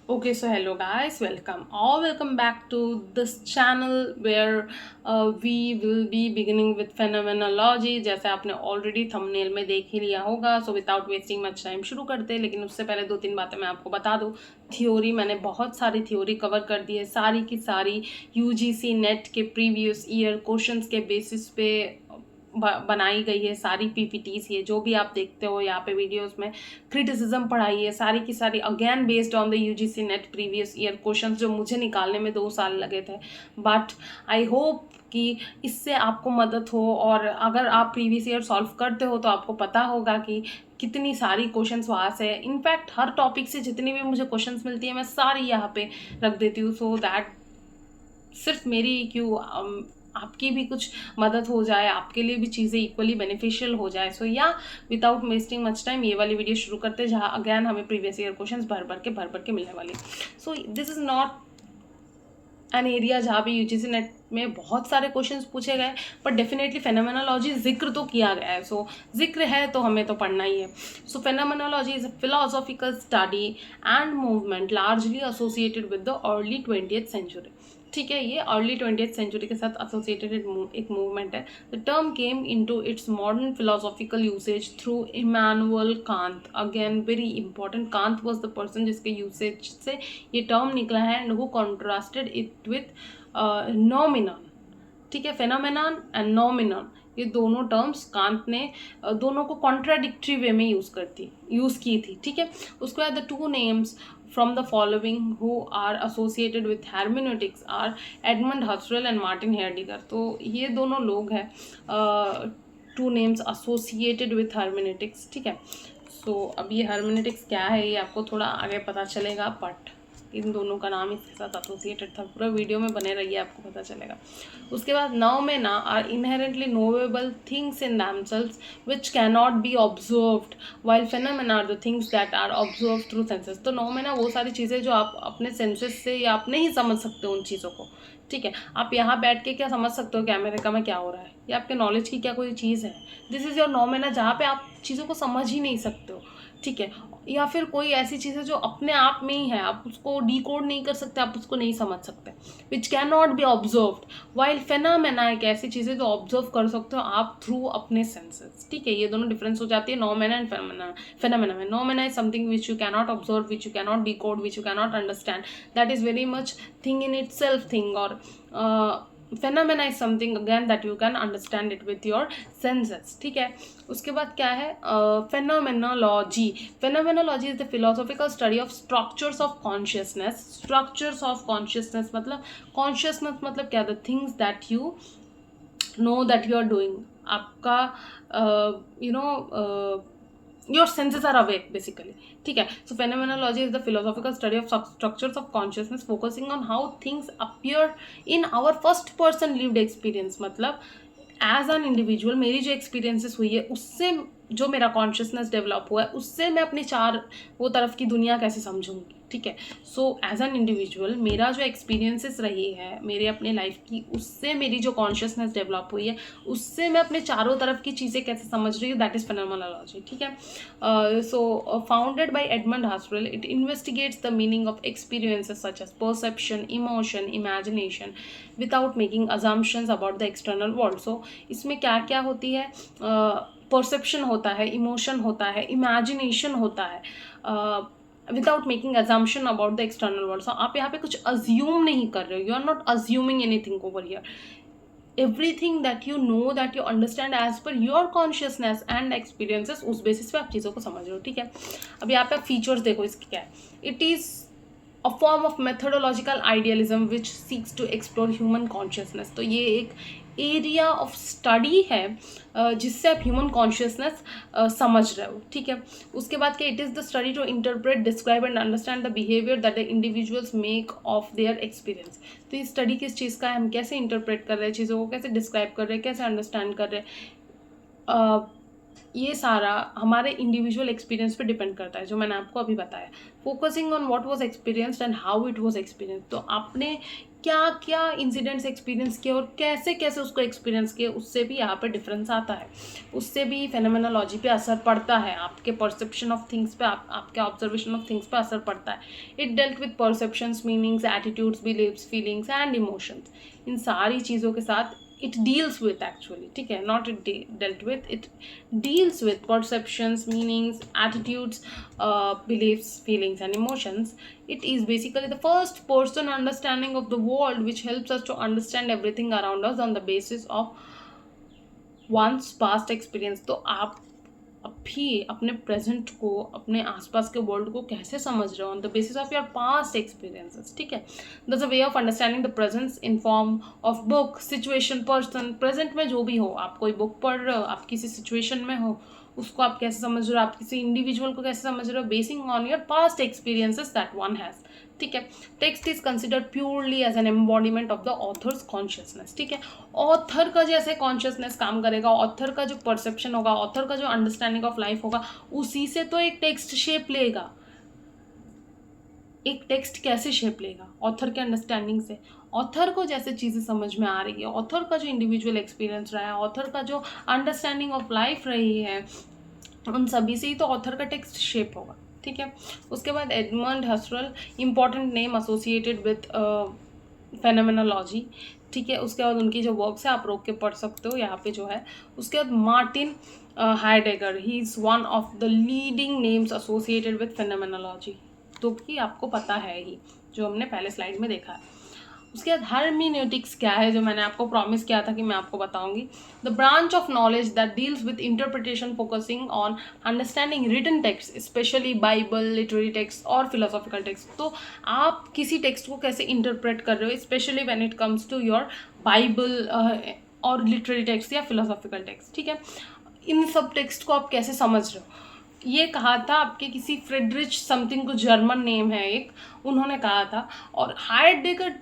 Okay, so hello guys, welcome back to this channel where we will be beginning with phenomenology. जैसे आपने already thumbnail में देख ही लिया होगा, so without wasting much time शुरू करते हैं। लेकिन उससे पहले दो तीन बातें मैं आपको बता दूं। थ्योरी मैंने बहुत सारी थ्योरी कवर कर दी है, सारी की सारी यूजीसी नेट के प्रीवियस ईयर क्वेश्चंस के बेसिस पे बनाई गई है सारी पीपीटीज। ये जो भी आप देखते हो यहाँ पे वीडियोस में क्रिटिसिज्म पढ़ाई है सारी की सारी, again based on the UGC net previous year questions जो मुझे निकालने में 2 साल लगे थे। बट आई होप कि इससे आपको मदद हो, और अगर आप प्रीवियस ईयर सॉल्व करते हो तो आपको पता होगा कि कितनी सारी क्वेश्चंस वहाँ से है। इनफैक्ट हर टॉपिक से जितनी भी मुझे क्वेश्चंस मिलती है मैं सारी यहाँ पे रख देती हूँ, सो दैट सिर्फ मेरी क्यों आपकी भी कुछ मदद हो जाए, आपके लिए भी चीज़ें इक्वली बेनिफिशियल हो जाए। सो या विदाउट वेस्टिंग मच टाइम ये वाली वीडियो शुरू करते हैं, जहाँ अगेन हमें प्रीवियस ईयर क्वेश्चंस भर भर के मिलने वाले। So this is not an area जहाँ पे यूजीसी नेट में बहुत सारे क्वेश्चंस पूछे गए, बट डेफिनेटली फेनोमेनोलॉजी जिक्र तो किया गया है। सो जिक्र है तो हमें तो पढ़ना ही है। So phenomenology is a philosophical study and movement largely associated with the early 20th century. ठीक है, ये अर्ली 20th सेंचुरी के साथ एसोसिएटेड एक मूवमेंट है। The term came into its modern philosophical usage through Immanuel Kant. Again very important, Kant was the person जिसके usage से ये टर्म निकला है, and who contrasted it with noumenon. ठीक है, फेनोमेनन एंड नोमिनन, ये दोनों टर्म्स कांत ने दोनों को कॉन्ट्राडिक्टरी वे में यूज़ की थी। ठीक है, उसके बाद the two names from the following who are associated with hermeneutics are Edmund Husserl and Martin Heidegger। तो ये दोनों लोग हैं two names associated with hermeneutics। ठीक है, सो अब ये hermeneutics क्या है ये आपको थोड़ा आगे पता चलेगा, बट इन दोनों का नाम इसके साथ एसोसिएटेड था। पूरा वीडियो में बने रहिए, आपको पता चलेगा। उसके बाद noumena are inherently knowable things in themselves which cannot be observed, while phenomena are the things that are observed through senses। तो नौमेना वो सारी चीज़ें जो आप अपने सेंसेस से या आप नहीं समझ सकते उन चीज़ों को। ठीक है, आप यहाँ बैठ के क्या समझ सकते हो कि अमेरिका में क्या हो रहा है, या आपके नॉलेज की क्या कोई चीज़ है। दिस इज़ योर नौमेना, जहाँ पे आप चीज़ों को समझ ही नहीं सकते हो। ठीक है, या फिर कोई ऐसी चीज़ है जो अपने आप में ही है, आप उसको डिकोड नहीं कर सकते, आप उसको नहीं समझ सकते, which can not be observed. While phenomena एक ऐसी चीज़ है जो ऑब्जर्व कर सकते हो आप थ्रू अपने सेंसेस। ठीक है, ये दोनों डिफरेंस हो जाती है नोमेना एंड फेनामेना में। Noumena is something which you cannot observe, which you cannot decode, which you cannot understand, that is very much thing in itself thing. और phenomena is something again that you can understand it with your senses। ठीक है, उसके बाद क्या है phenomenology। phenomenology is the philosophical study of structures of consciousness। structures of consciousness मतलब consciousness मतलब क्या, the things that you know that you are doing। आपका your senses are awake basically। ठीक है, so phenomenology is the philosophical study of structures of consciousness focusing on how things appear in our first person lived experience। मतलब as an individual मेरी जो experiences हुई है उससे जो मेरा कॉन्शियसनेस डेवलप हुआ है उससे मैं अपनी चार वो तरफ की दुनिया कैसे समझूंगी। ठीक है, सो एज एन इंडिविजुअल मेरा जो एक्सपीरियंसेस रही है मेरे अपने लाइफ की, उससे मेरी जो कॉन्शियसनेस डेवलप हुई है उससे मैं अपने चारों तरफ की चीज़ें कैसे समझ रही हूँ, दैट इज़ फेनोमेनोलॉजी। ठीक है, so founded by Edmund Husserl, it investigates the meaning of experiences such as perception, emotion, imagination without making assumptions about the external world. So इसमें क्या क्या होती है, परसेप्शन होता है, इमोशन होता है, इमेजिनेशन होता है, without making assumption about the external world. So आप यहाँ पे कुछ अज्यूम नहीं कर रहे हो, you are not assuming anything over here. Everything that you know, that you understand as per your consciousness and experiences, उस बेसिस पे आप चीज़ों को समझ रहे हो। ठीक है, अब यहाँ पे आप फीचर्स देखो इसके क्या है। It is a form of methodological idealism which seeks to explore human consciousness. तो ये एक एरिया ऑफ स्टडी है जिससे आप ह्यूमन कॉन्शियसनेस समझ रहे हो। ठीक है, उसके बाद क्या, it is the study to interpret, describe and understand the behaviour that the individuals make of their experience. तो ये स्टडी किस चीज़ का है, हम कैसे इंटरप्रेट कर रहे हैं चीज़ों को, कैसे डिस्क्राइब कर रहे हैं, कैसे अंडरस्टैंड कर रहे हैं। ये सारा हमारे इंडिविजुअल एक्सपीरियंस पे डिपेंड करता है, जो मैंने आपको अभी बताया। Focusing on what was experienced and how it was experience, तो आपने क्या क्या इंसिडेंट्स एक्सपीरियंस किए और कैसे कैसे उसको एक्सपीरियंस किए, उससे भी यहाँ पे डिफरेंस आता है, उससे भी फेनोमेनोलॉजी पे असर पड़ता है, आपके परसेप्शन ऑफ थिंग्स पे, आपके ऑब्जर्वेशन ऑफ थिंग्स पे असर पड़ता है। It dealt with perceptions, meanings, attitudes, beliefs, feelings and emotions, इन सारी चीज़ों के साथ it deals with actually, ठीक है, not it dealt with, it deals with perceptions, meanings, attitudes, beliefs, feelings and emotions. It is basically the first person understanding of the world, which helps us to understand everything around us on the basis of one's past experience. तो आप अभी अपने present को, अपने आसपास के world को कैसे समझ रहे हो on the basis of your past experiences, ठीक है। That's a way of understanding the presence in form of book, situation, person. Present में जो भी हो, आप कोई बुक पढ़ रहे हो, आप किसी सिचुएशन में हो, उसको आप कैसे समझ रहे हो, आप किसी इंडिविजुअल को कैसे समझ रहे हो, basing on your past experiences that one has, ठीक है। Text is considered purely as an embodiment of the author's consciousness, ठीक है। ऑथर का जैसे कॉन्शियसनेस काम करेगा, ऑथर का जो परसेप्शन होगा, ऑथर का जो अंडरस्टैंडिंग ऑफ लाइफ होगा, उसी से तो एक टेक्स्ट शेप लेगा। एक टेक्स्ट कैसे शेप लेगा? ऑथर के अंडरस्टैंडिंग से। ऑथर को जैसे चीज़ें समझ में आ रही है, ऑथर का जो इंडिविजुअल एक्सपीरियंस रहा है, ऑथर का जो अंडरस्टैंडिंग ऑफ लाइफ रही है, उन सभी से ही तो ऑथर का टेक्स्ट शेप होगा, ठीक है। उसके बाद Edmund Husserl, important name associated with phenomenology, ठीक है। उसके बाद उनकी जो वर्क्स है आप रोक के पढ़ सकते हो यहाँ पे जो है। उसके बाद Martin Heidegger, he is one of the leading names associated with phenomenology, तो कि आपको पता है ही, जो हमने पहले स्लाइड में देखा है। उसके बाद हर्मेन्यूटिक्स क्या है, जो मैंने आपको प्रॉमिस किया था कि मैं आपको बताऊंगी। The branch of knowledge that deals with interpretation, focusing on understanding written text, especially Bible, literary text और फिलोसॉफिकल टेक्स्ट। तो आप किसी टेक्स्ट को कैसे इंटरप्रेट कर रहे हो, especially when it comes to your Bible और लिटरेरी टेक्स्ट या फिलोसॉफिकल टेक्स्ट, ठीक है। इन सब टेक्स्ट को आप कैसे समझ रहे हो, ये कहा था आपके किसी फ्रेडरिच समथिंग, को जर्मन नेम है एक, उन्होंने कहा था। और हाइडेगर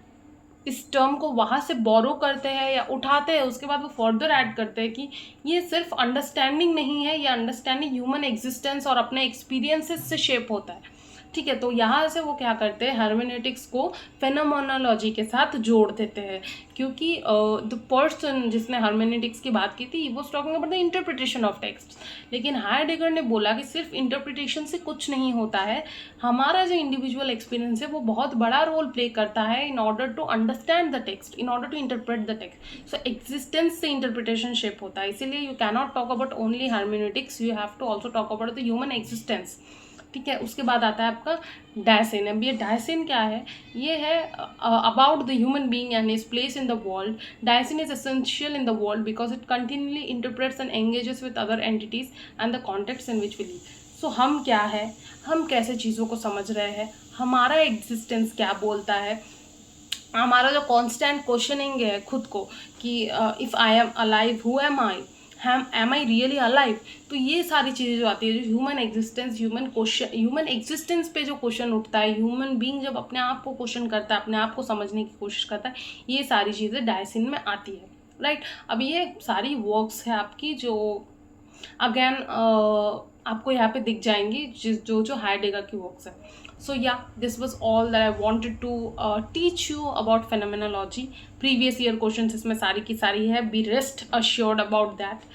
इस टर्म को वहाँ से बोरो करते हैं या उठाते हैं, उसके बाद वो फर्दर ऐड करते हैं कि ये सिर्फ अंडरस्टैंडिंग नहीं है, ये अंडरस्टैंडिंग ह्यूमन एग्जिस्टेंस और अपने एक्सपीरियंसेस से शेप होता है, ठीक है। तो यहाँ से वो क्या करते हैं, हर्मेनेटिक्स को फेनोमेनोलॉजी के साथ जोड़ देते हैं, क्योंकि द पर्सन जिसने हर्मेनेटिक्स की बात की थी, वो talking about the interpretation of text, लेकिन हाइडेगर ने बोला कि सिर्फ इंटरप्रिटेशन से कुछ नहीं होता है, हमारा जो इंडिविजुअल एक्सपीरियंस है वो बहुत बड़ा रोल प्ले करता है in order to understand the text, in order to interpret the text. So existence से इंटरप्रिटेशन शेप होता है, इसीलिए you cannot talk about only hermeneutics, you have to also talk about the human existence, ठीक है। उसके बाद आता है आपका डायसेन। अब ये डायसेन क्या है, ये है about the human being and his place in the world. Dasein is essential in the world because it continuously interprets and engages with other entities and the contexts in which we live. So हम क्या है, हम कैसे चीज़ों को समझ रहे हैं, हमारा एग्जिस्टेंस क्या बोलता है, हमारा जो कॉन्स्टेंट क्वेश्चनिंग है खुद को कि if I am alive, who am I, am I really alive. तो ये सारी चीज़ें जो आती है, जो ह्यूमन एग्जिस्टेंस, ह्यूमन एग्जिस्टेंस पे जो क्वेश्चन उठता है, ह्यूमन बीइंग जब अपने आप को क्वेश्चन करता है, अपने आप को समझने की कोशिश करता है, ये सारी चीज़ें डायसिन में आती है, राइट। अब ये सारी वर्क्स है आपकी, जो अगेन आपको यहाँ पे दिख जाएंगी, जो हाइडेगर की वर्क्स है। So yeah, this was all that I wanted to teach you about phenomenology. Previous year questions इसमें सारी की सारी है, be rest assured about that,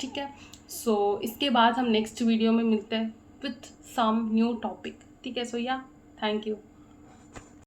ठीक है। So इसके बाद हम नेक्स्ट वीडियो में मिलते हैं with some new topic, ठीक है। So yeah, thank you.